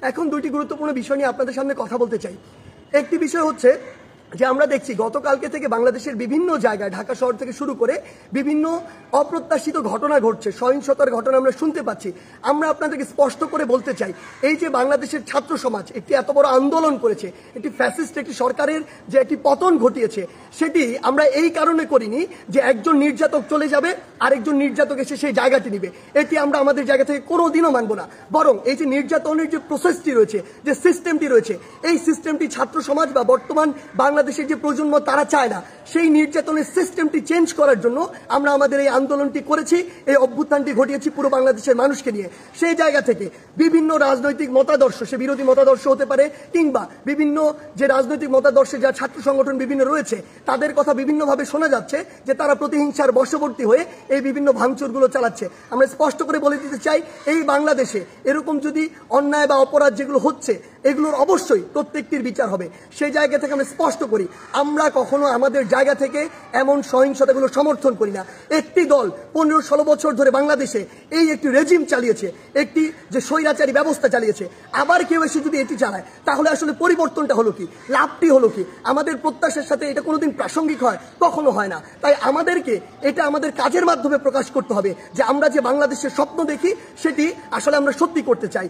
এখন দুইটি গুরুত্বপূর্ণ বিষয় নিয়ে আপনাদের সামনে কথা বলতে চাই। একটি বিষয় হচ্ছে যে আমরা দেখছি গতকালকে থেকে বাংলাদেশের বিভিন্ন জায়গায় ঢাকা শহর থেকে শুরু করে বিভিন্ন অপ্রত্যাশিত ঘটনা ঘটছে, সহিংসতার ঘটনা আমরা শুনতে পাচ্ছি। আমরা আপনাদেরকে স্পষ্ট করে বলতে চাই, এই যে বাংলাদেশের ছাত্র সমাজ একটি এত বড় আন্দোলন করেছে, একটি ফ্যাসিস্ট একটি সরকারের যে একটি পতন ঘটিয়েছে, সেটি আমরা এই কারণে করিনি যে একজন নির্যাতক চলে যাবে আরেকজন নির্যাতক এসে সেই জায়গাটি নিবে। এটি আমরা আমাদের জায়গা থেকে কোনোদিনও মানব না। বরং এই যে নির্যাতনের যে প্রসেসটি রয়েছে, যে সিস্টেমটি রয়েছে, এই সিস্টেমটি ছাত্র সমাজ বা বর্তমান বাংলাদেশের যে প্রজন্ম তারা চায় না। সেই নির্যাতনের সিস্টেমটি চেঞ্জ করার জন্য আমরা আমাদের এই আন্দোলনটি করেছি, এই অভ্যুত্থানটি ঘটিয়েছি পুরো বাংলাদেশের মানুষকে নিয়ে। সেই জায়গা থেকে বিভিন্ন রাজনৈতিক মতাদর্শ, সে বিরোধী মতাদর্শ হতে পারে কিংবা বিভিন্ন যে রাজনৈতিক মতাদর্শে যা ছাত্র সংগঠন বিভিন্ন রয়েছে, তাদের কথা বিভিন্নভাবে শোনা যাচ্ছে যে তারা প্রতিহিংসার বশবর্তী হয়ে এই বিভিন্ন ভাঙচুরগুলো চালাচ্ছে। আমরা স্পষ্ট করে বলে দিতে চাই, এই বাংলাদেশে এরকম যদি অন্যায় বা অপরাধ যেগুলো হচ্ছে, এগুলোর অবশ্যই প্রত্যেকটির বিচার হবে। সেই জায়গা থেকে আমরা স্পষ্ট করি, আমরা কখনো আমাদের জায়গা থেকে এমন সহিংসতাগুলো সমর্থন করি না। একটি দল 15-16 বছর ধরে বাংলাদেশে এই একটি রেজিম চালিয়েছে, একটি যে স্বৈরাচারী ব্যবস্থা চালিয়েছে, আবার কেউ এসে যদি এটি চালায়, তাহলে আসলে পরিবর্তনটা হলো কি, লাভটি হলো কি? আমাদের প্রত্যাশার সাথে এটা কোনোদিন প্রাসঙ্গিক হয়? কখনো হয় না। তাই আমাদেরকে এটা আমাদের কাজের মাধ্যমে প্রকাশ করতে হবে যে আমরা যে বাংলাদেশের স্বপ্ন দেখি, সেটি আসলে আমরা সত্যি করতে চাই।